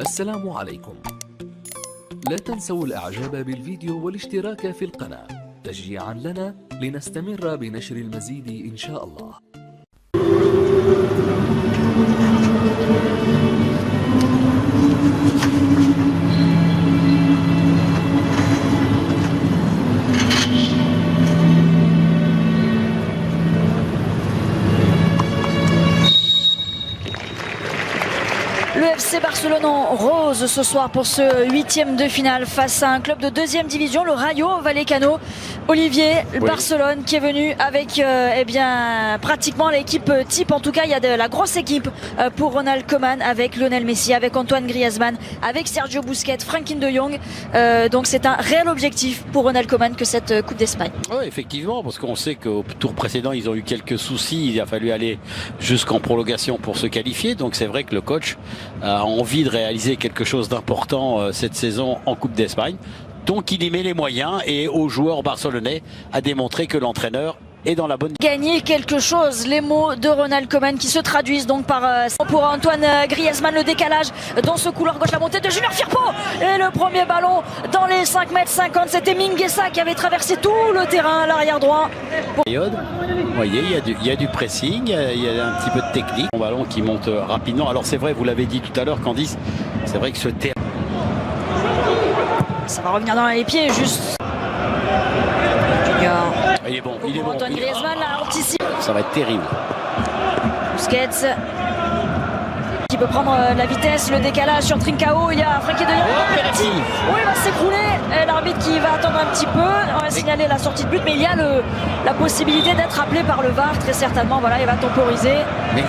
السلام عليكم. لا تنسوا الإعجاب بالفيديو والاشتراك في القناة تشجيعا لنا لنستمر بنشر المزيد إن شاء الله. Le FC Barcelone en rose ce soir pour ce 8e de finale face à un club de 2e division, le Rayo Vallecano. Olivier, Barcelone qui est venu avec pratiquement l'équipe type. En tout cas, il y a de la grosse équipe pour Ronald Koeman avec Lionel Messi, avec Antoine Griezmann, avec Sergio Busquets, Frenkie de Jong. Donc c'est un réel objectif pour Ronald Koeman que cette Coupe d'Espagne. Oui, effectivement, parce qu'on sait qu'au tour précédent, ils ont eu quelques soucis. Il a fallu aller jusqu'en prolongation pour se qualifier. Donc c'est vrai que le coach a envie de réaliser quelque chose d'important cette saison en Coupe d'Espagne. Donc il y met les moyens et aux joueurs barcelonais à démontrer que l'entraîneur est dans la bonne... Gagner quelque chose, les mots de Ronald Koeman qui se traduisent donc par pour Antoine Griezmann, le décalage dans ce couloir gauche, la montée de Junior Firpo et le premier ballon dans les 5,50 m, c'était Mingueza qui avait traversé tout le terrain, l'arrière droit. Vous voyez, il y a du pressing, il y a un petit peu de technique. Un ballon qui monte rapidement. Alors c'est vrai, vous l'avez dit tout à l'heure, Candice, c'est vrai que ce terrain... Ça va revenir dans les pieds, juste. Junior. Il est bon, il est bon. Antoine Griezmann, là, anticipe. Ça va être terrible. Busquets qui peut prendre la vitesse, le décalage sur Trincao. Il y a Frenkie de Jong. Oui, il va s'écrouler. L'arbitre qui va attendre un petit peu. On va signaler la sortie de but, mais il y a la possibilité d'être appelé par le VAR, très certainement. Voilà, il va temporiser. Mais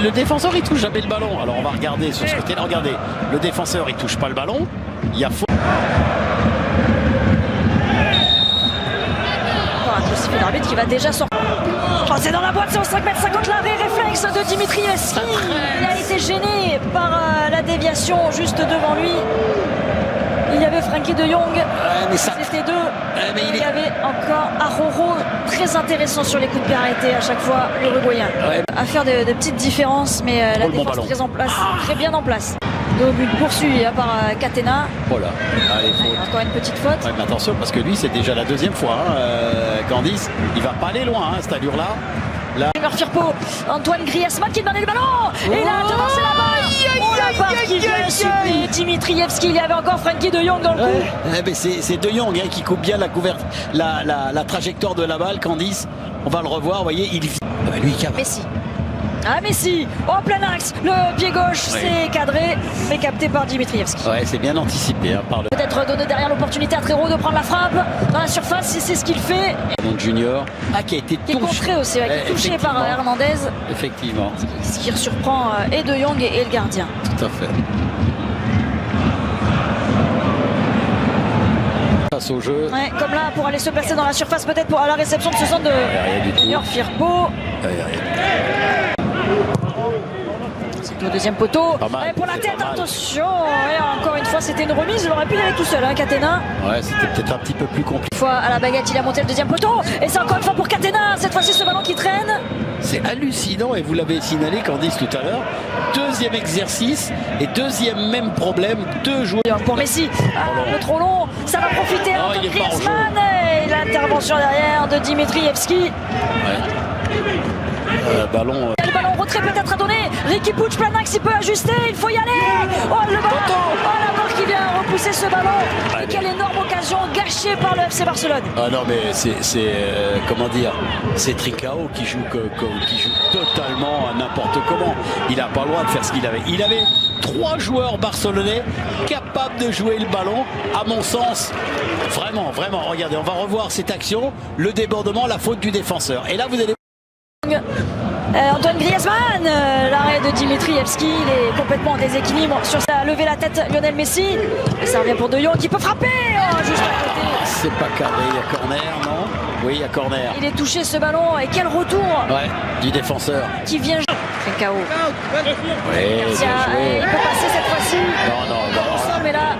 le défenseur, il touche jamais le ballon. Alors on va regarder sur ce côté-là. Regardez, le défenseur, il touche pas le ballon. Il y a faux. Un sifflet d'arbitre qui va déjà sortir. Oh, c'est dans la boîte, c'est au 5,50 m, l'arrêt réflexe de Dimitrievski. Il a été gêné par la déviation juste devant lui. Il y avait Frenkie de Jong, c'était deux. Il y avait encore Aroro, très intéressant sur les coups de pied arrêtés à chaque fois, l'Uruguayen. À faire de petites différences, mais la défense très en place, très bien en place. Le but poursuivi par Catena. Voilà. Allez, encore une petite faute. Ouais, mais attention, parce que lui, c'est déjà la deuxième fois. Candice, il va pas aller loin, cette allure-là. Junior Firpo, Antoine Griezmann qui demandait le ballon. Et là, devant, c'est la balle. Oh, la barre qui vient supplier Dimitrievski. Il y avait encore Frenkie de Jong dans le coup. C'est de Jong qui coupe bien la trajectoire de la balle, Candice. On va le revoir, vous voyez, il vit. Lui, Messi. Ah, Messi, en plein axe, le pied gauche, c'est cadré, mais capté par Dimitrievski. Ouais, c'est bien anticipé par le... Peut-être donner derrière l'opportunité à Trero de prendre la frappe dans la surface, si c'est ce qu'il fait. Donc Junior, qui a été touché. Qui est contré aussi, qui est touché par Hernandez. Effectivement. Ce qui surprend et De Jong et le gardien. Tout à fait. Face au jeu. Ouais, comme là, pour aller se placer dans la surface, peut-être pour à la réception de ce centre de Junior Firpo. C'est le deuxième poteau. Pour la tête, attention. Encore une fois, c'était une remise. Il aurait pu y aller tout seul, Catena. Ouais, c'était peut-être un petit peu plus compliqué. Une fois à la baguette, il a monté le deuxième poteau. Et c'est encore une fois pour Catena. Cette fois-ci, ce ballon qui traîne. C'est hallucinant. Et vous l'avez signalé, Candice, tout à l'heure. Deuxième exercice et deuxième même problème. Deux joueurs. Pour Messi. Un peu trop long. Ça va profiter à Antoine Griezmann. Et l'intervention derrière de Dimitrievski. Ballon. Le ballon en retrait peut-être à donner. Riqui Puig, plein axe, il peut ajuster. Il faut y aller. Oh, le ballon. Oh, la barre qui vient repousser ce ballon. Et quelle énorme occasion gâchée par le FC Barcelone. Ah non, mais c'est comment dire, c'est Trincao qui joue totalement à n'importe comment. Il n'a pas le droit de faire ce qu'il avait. Il avait 3 joueurs barcelonais capables de jouer le ballon. À mon sens, vraiment, regardez, on va revoir cette action, le débordement, la faute du défenseur. Et là, vous allez... Antoine Griezmann, l'arrêt de Dimitrievski, il est complètement en déséquilibre sur sa lever la tête Lionel Messi. Et ça revient pour De Jong qui peut frapper juste à côté. C'est pas carré, il y a corner, non? Oui, il y a corner. Il est touché ce ballon et quel retour du défenseur. Qui vient KO. Oui, il peut passer cette fois-ci. Non. Mais là,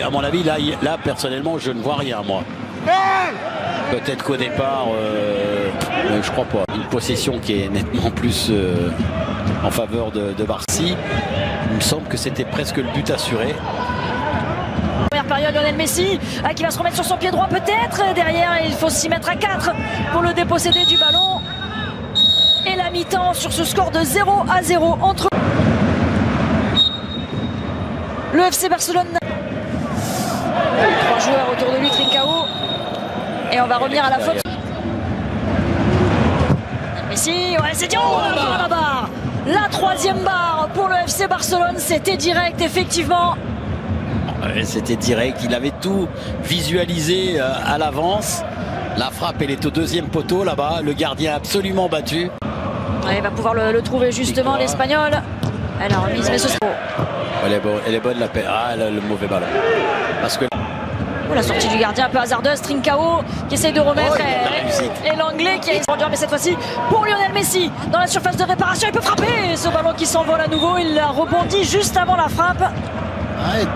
à mon avis, là, personnellement, je ne vois rien, moi. Peut-être qu'au départ, je crois pas. Une possession qui est nettement plus en faveur de Barcy. Il me semble que c'était presque le but assuré. Première période, Lionel Messi qui va se remettre sur son pied droit peut-être. Derrière, il faut s'y mettre à 4 pour le déposséder du ballon. Et la mi-temps sur ce score de 0-0 entre le FC Barcelone. 3 joueurs autour de lui, Trincao. Et on va revenir à la faute. Messi, ouais, c'est dit, oh, la barre. La 3e barre pour le FC Barcelone, c'était direct effectivement. C'était direct, il avait tout visualisé à l'avance. La frappe, elle est au 2e poteau là-bas, le gardien absolument battu. Ouais, il va pouvoir le trouver justement, l'Espagnol. Elle a remise, mais ce sera... Elle est bonne la paix. Ah, le mauvais ballon. Parce que... Oh, la sortie du gardien un peu hasardeuse, Trincao qui essaye de remettre et l'anglais qui a explosé, mais cette fois-ci pour Lionel Messi dans la surface de réparation, il peut frapper ce ballon qui s'envole à nouveau, il a rebondi juste avant la frappe.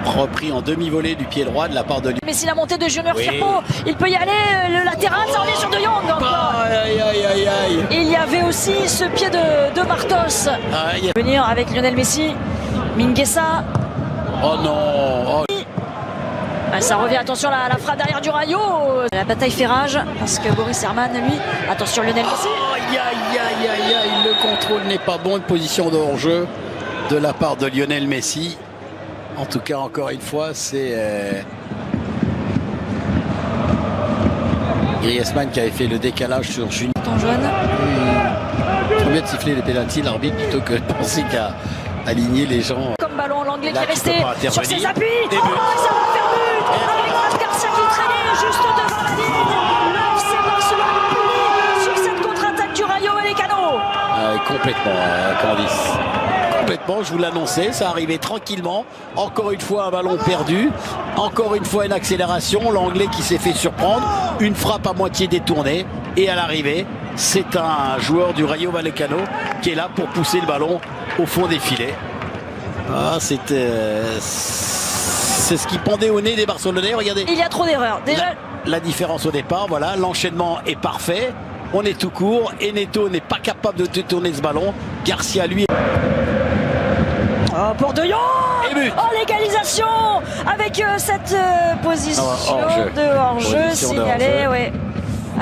Repris en demi-volée du pied droit de la part de Messi, la montée de Junior Firpo, il peut y aller, le latéral, ça revient sur De Jong encore. Aïe. Et il y avait aussi ce pied de Martos. Venir avec Lionel Messi, Mingueza. Oh non. Ça revient, attention la frappe derrière du Rayo. La bataille fait rage parce que Boris Herman, lui, attention Lionel Messi. Aïe, le contrôle n'est pas bon, une position de hors-jeu de la part de Lionel Messi. En tout cas, encore une fois, c'est Griezmann qui avait fait le décalage sur Junior. Ton jaune. Il faut bien de siffler les pénaltys, l'arbitre, plutôt que de penser qu'à aligner les gens. Comme ballon, l'anglais qui est resté sur ses appuis. Et ça va faire but avec Brad Garcia qui traînait juste devant la ligne. Le FC Barcelone puni sur cette contre-attaque du Rayo Vallecano. Complètement, Candice. Complètement, je vous l'annonçais, ça arrivait tranquillement. Encore une fois, un ballon perdu. Encore une fois, une accélération. L'anglais qui s'est fait surprendre. Une frappe à moitié détournée. Et à l'arrivée, c'est un joueur du Rayo Vallecano qui est là pour pousser le ballon au fond des filets. C'est ce qui pendait au nez des Barcelonais. Regardez. Il y a trop d'erreurs. Déjà, la différence au départ, voilà, l'enchaînement est parfait. On est tout court. Eneto n'est pas capable de détourner ce ballon. Garcia, lui... Oh, pour De Jong. Oh, l'égalisation avec cette position de hors-jeu signalée. Ouais.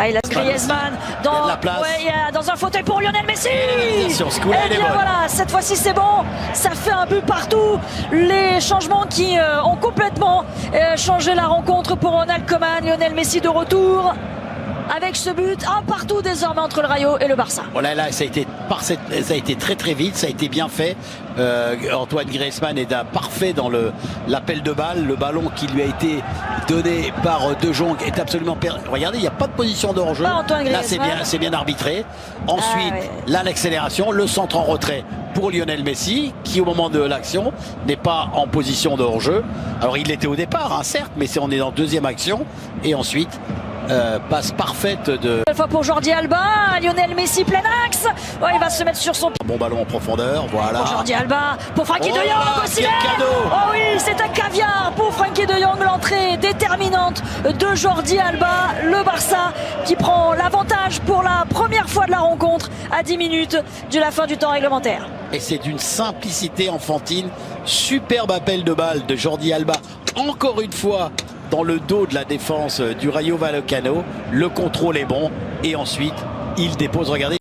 Il a Griezmann dans un fauteuil pour Lionel Messi. Et bien voilà, cette fois-ci c'est bon. Ça fait un but partout. Les changements qui ont complètement changé la rencontre pour Ronald Koeman. Lionel Messi de retour. Avec ce but, un partout désormais entre le Rayo et le Barça. Voilà, là, ça a été très vite, ça a été bien fait. Antoine Griezmann est parfait dans l'appel de balle. Le ballon qui lui a été donné par De Jong est absolument perdu. Regardez, il n'y a pas de position de hors-jeu. Là, c'est bien arbitré. Ensuite, là, l'accélération, le centre en retrait pour Lionel Messi, qui au moment de l'action n'est pas en position de hors-jeu. Alors, il l'était au départ, certes, mais on est dans deuxième action. Et ensuite... passe parfaite de... Une fois pour Jordi Alba, Lionel Messi plein axe. Il va se mettre sur son... Bon ballon en profondeur, voilà. Pour Jordi Alba, pour Frenkie de Jong aussi. Oh oui, c'est un caviar pour Frenkie de Jong, l'entrée déterminante de Jordi Alba. Le Barça qui prend l'avantage pour la première fois de la rencontre à 10 minutes de la fin du temps réglementaire. Et c'est d'une simplicité enfantine. Superbe appel de balle de Jordi Alba. Encore une fois... dans le dos de la défense du Rayo Vallecano, le contrôle est bon et ensuite il dépose, regardez.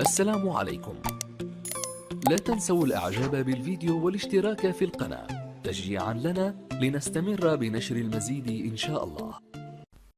السلام عليكم. لا تنسوا الاعجاب بالفيديو والاشتراك في القناة تشجيعا لنا لنستمر بنشر المزيد إن شاء الله.